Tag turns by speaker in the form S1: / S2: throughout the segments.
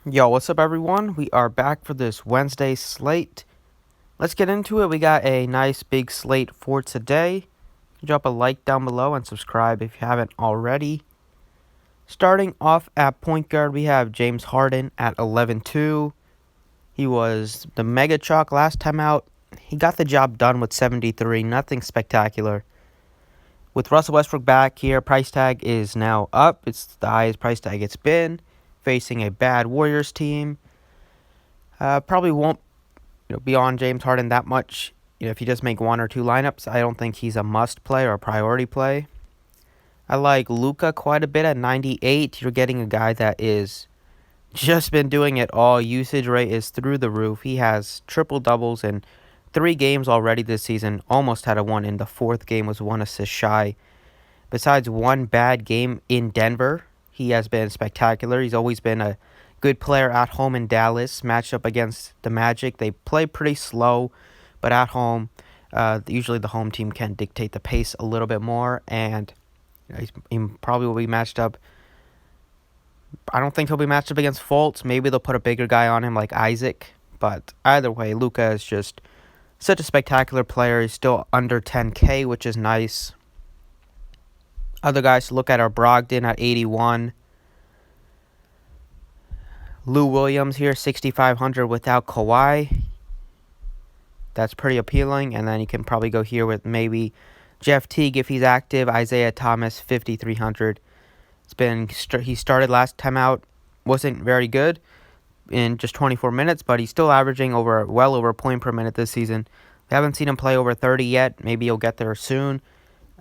S1: Yo, what's up, everyone? We are back for this Wednesday slate. Let's get into it. We got a nice big slate for today. Drop a like down below and subscribe if you haven't already. Starting off at point guard, we have James Harden at 11-2. He was the mega chalk last time out. He got the job done with 73, nothing spectacular. With Russell Westbrook back here, price tag is now up. It's the highest price tag it's been, facing a bad Warriors team. Probably won't be on James Harden that much. If you just make one or two lineups, I don't think he's a must play or a priority play. I like Luka quite a bit at 98. You're getting a guy that is just been doing it all. Usage rate is through the roof. He has triple doubles in 3 games already this season. Almost had a one in the fourth game, was 1 assist shy. Besides one bad game in Denver, he has been spectacular. He's always been a good player at home in Dallas. Matched up against the Magic, they play pretty slow, but at home, usually the home team can dictate the pace a little bit more, and he probably will be matched up. I don't think he'll be matched up against Fultz. Maybe they'll put a bigger guy on him like Isaac, but either way, Luka is just such a spectacular player. He's still under 10K, which is nice. Other guys to look at are Brogdon at 81. Lou Williams here, 6,500 without Kawhi. That's pretty appealing. And then you can probably go here with maybe Jeff Teague if he's active. Isaiah Thomas, 5,300. He started last time out, wasn't very good in just 24 minutes, but he's still averaging well over a point per minute this season. We haven't seen him play over 30 yet. Maybe he'll get there soon.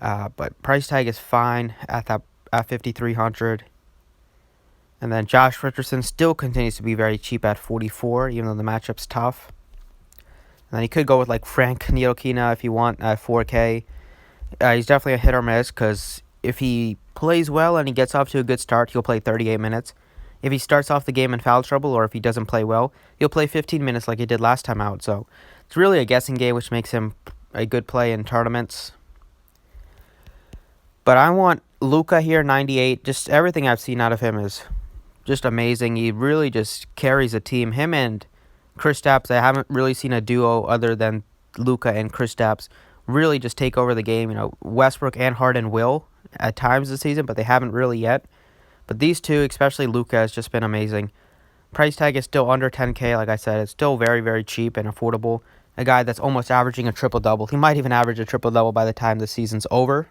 S1: But price tag is fine at 5,300. And then Josh Richardson still continues to be very cheap at 44, even though the matchup's tough. And then you could go with like Frank Ntilikina if you want at 4K. He's definitely a hit or miss because if he plays well and he gets off to a good start, he'll play 38 minutes. If he starts off the game in foul trouble or if he doesn't play well, he'll play 15 minutes like he did last time out. So it's really a guessing game, which makes him a good play in tournaments. But I want Luka here, 98. Just everything I've seen out of him is just amazing. He really just carries a team. Him and Kristaps, I haven't really seen a duo other than Luka and Kristaps really just take over the game. Westbrook and Harden will at times this season, but they haven't really yet. But these two, especially Luka, has just been amazing. Price tag is still under 10K, like I said. It's still very, very cheap and affordable. A guy that's almost averaging a triple-double. He might even average a triple-double by the time the season's over.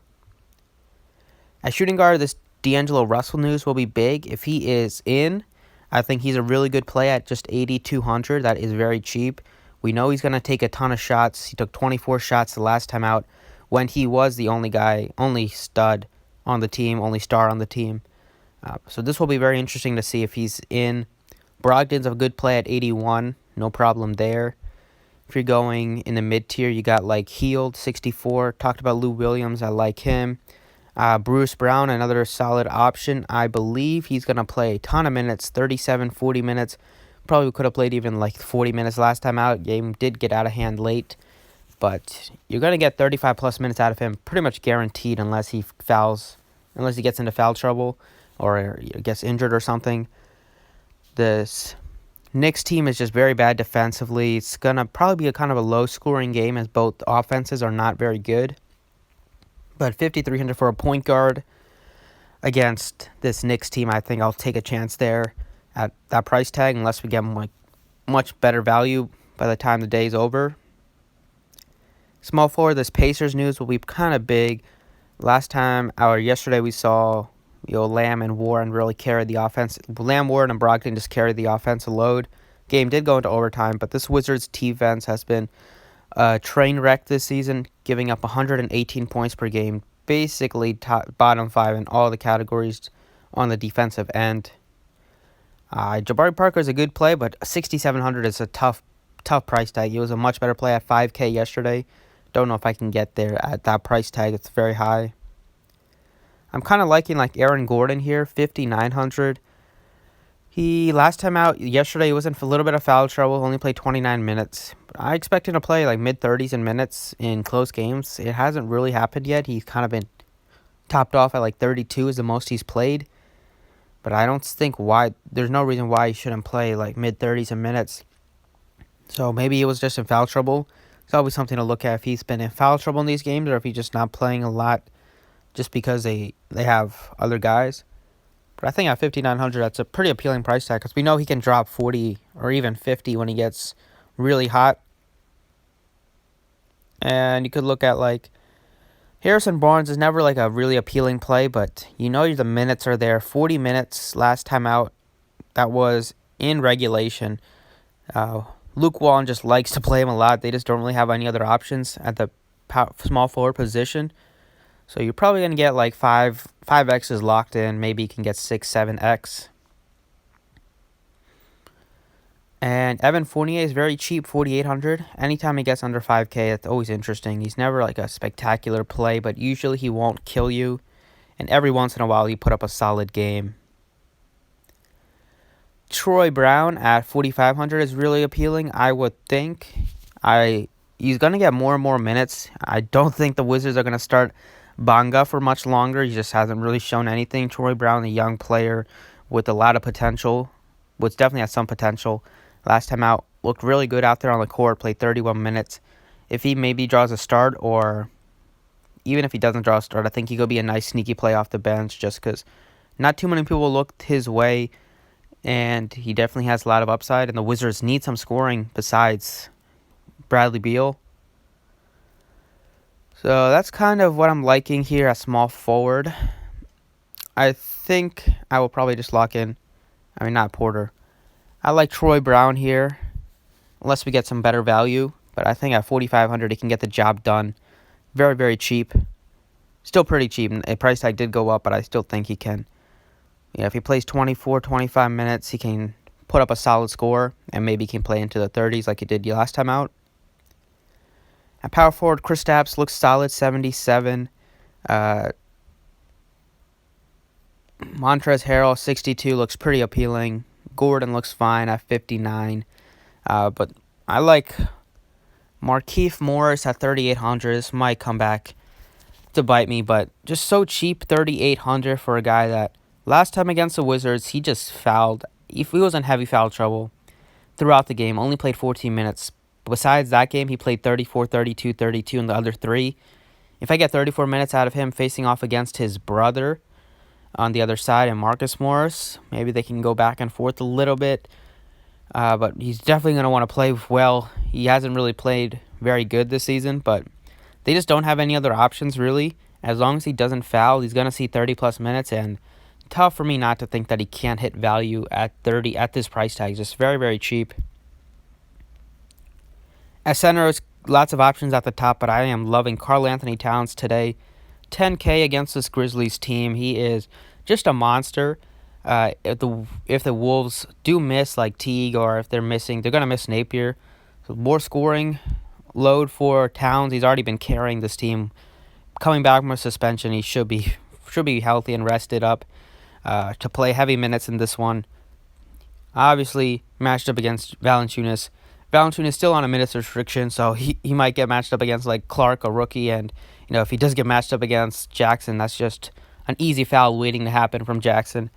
S1: At shooting guard, this D'Angelo Russell news will be big. If he is in, I think he's a really good play at just 8,200. That is very cheap. We know he's going to take a ton of shots. He took 24 shots the last time out when he was the only stud on the team, only star on the team. So this will be very interesting to see if he's in. Brogdon's a good play at 81. No problem there. If you're going in the mid-tier, you got like Healed, 64. Talked about Lou Williams. I like him. Bruce Brown, another solid option. I believe he's going to play a ton of minutes, 37, 40 minutes. Probably could have played even like 40 minutes last time out. Game did get out of hand late. But you're going to get 35 plus minutes out of him pretty much guaranteed unless he gets into foul trouble or gets injured or something. This Knicks team is just very bad defensively. It's going to probably be a kind of a low-scoring game as both offenses are not very good. But 5,300 for a point guard against this Knicks team, I think I'll take a chance there at that price tag unless we get much better value by the time the day's over. Small forward, this Pacers news will be kind of big. Yesterday we saw Lamb and Warren really carried the offense. Lamb, Warren, and Brogdon just carried the offensive load. Game did go into overtime, but this Wizards defense has been a train wreck this season, giving up 118 points per game, basically bottom 5 in all the categories on the defensive end. Jabari Parker is a good play, but 6,700 is a tough price tag. He was a much better play at 5K yesterday. Don't know if I can get there at that price tag. It's very high. I'm kind of liking like Aaron Gordon here, 5,900. Last time out yesterday, he was in a little bit of foul trouble, only played 29 minutes. I expect him to play like mid-30s in minutes in close games. It hasn't really happened yet. He's kind of been topped off at like 32 is the most he's played. But I don't think why. There's no reason why he shouldn't play like mid-30s in minutes. So maybe he was just in foul trouble. It's always something to look at if he's been in foul trouble in these games or if he's just not playing a lot just because they have other guys. But I think at 5,900, that's a pretty appealing price tag because we know he can drop 40 or even 50 when he gets really hot. And you could look at like Harrison Barnes is never like a really appealing play, but you know the minutes are there. 40 minutes last time out. That was in regulation. Luke Walton just likes to play him a lot. They just don't really have any other options at the small forward position. So you're probably going to get like 5X's locked in. Maybe you can get 6, 7X. And Evan Fournier is very cheap, 4,800. Anytime he gets under 5K, it's always interesting. He's never like a spectacular play, but usually he won't kill you. And every once in a while, he put up a solid game. Troy Brown at 4,500 is really appealing, I would think. He's going to get more and more minutes. I don't think the Wizards are going to start Bonga for much longer. He just hasn't really shown anything. Troy Brown, a young player with a lot of potential, which definitely has some potential. Last time out, looked really good out there on the court, played 31 minutes. If he maybe draws a start, or even if he doesn't draw a start, I think he could be a nice sneaky play off the bench just because not too many people looked his way, and he definitely has a lot of upside, and the Wizards need some scoring besides Bradley Beal. So that's kind of what I'm liking here at small forward. I think I will probably just lock in. Not Porter. I like Troy Brown here, unless we get some better value. But I think at 4,500, he can get the job done. Very, very cheap. Still pretty cheap. The price tag did go up, but I still think he can. Yeah, if he plays 24, 25 minutes, he can put up a solid score, and maybe he can play into the 30s like he did last time out. At power forward, Kristaps looks solid, 77. Montrezl Harrell, 62, looks pretty appealing. Gordon looks fine at 59. But I like Markieff Morris at 3,800. This might come back to bite me, but just so cheap, 3,800 for a guy that last time against the Wizards, he just fouled. If he was in heavy foul trouble throughout the game, only played 14 minutes. Besides that game, he played 34, 32, 32 in the other three. If I get 34 minutes out of him facing off against his brother on the other side and Marcus Morris, maybe they can go back and forth a little bit. But he's definitely going to want to play well. He hasn't really played very good this season, but they just don't have any other options, really. As long as he doesn't foul, he's going to see 30-plus minutes, and tough for me not to think that he can't hit value at 30 at this price tag. Just very, very cheap. At center, it's lots of options at the top, but I am loving Karl Anthony Towns today. 10K against this Grizzlies team. He is just a monster. If the Wolves do miss like Teague, or if they're missing, they're going to miss Napier. So more scoring load for Towns. He's already been carrying this team. Coming back from a suspension, he should be healthy and rested up to play heavy minutes in this one. Obviously, matched up against Valanciunas. Valanciunas is still on a minutes restriction, so he might get matched up against like Clark, a rookie, and if he does get matched up against Jackson, that's just an easy foul waiting to happen from Jackson.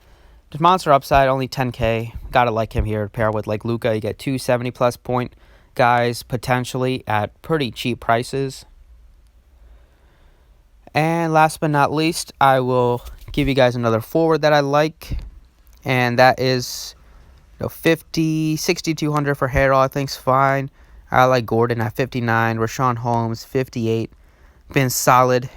S1: Just monster upside, only 10K. Gotta like him here. Pair with like Luka, you get two 70-plus point guys potentially at pretty cheap prices. And last but not least, I will give you guys another forward that I like, and that is 6,200 for Harrell, I think is fine. I like Gordon at 59. Rashawn Holmes, 58. Been solid.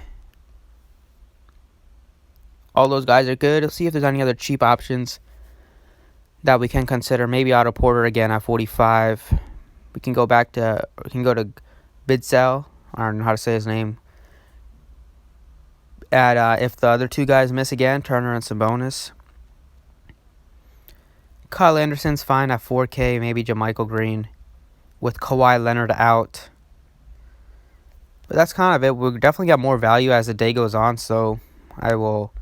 S1: All those guys are good. Let's see if there's any other cheap options that we can consider. Maybe Otto Porter again at 45. We can go to Bidsell. I don't know how to say his name. At if the other two guys miss again, Turner and Sabonis. Kyle Anderson's fine at 4K, maybe JaMychal Green with Kawhi Leonard out. But that's kind of it. We'll definitely get more value as the day goes on, so I will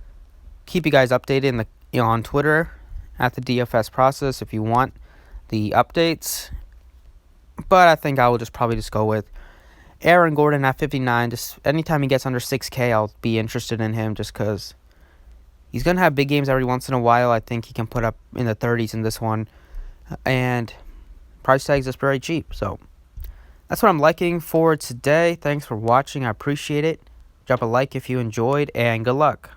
S1: keep you guys updated on Twitter at the DFS process if you want the updates. But I think I will probably go with Aaron Gordon at 59. Just anytime he gets under 6K, I'll be interested in him just because He's going to have big games every once in a while. I think he can put up in the 30s in this one. And price tags is very cheap. So that's what I'm liking for today. Thanks for watching. I appreciate it. Drop a like if you enjoyed, and good luck.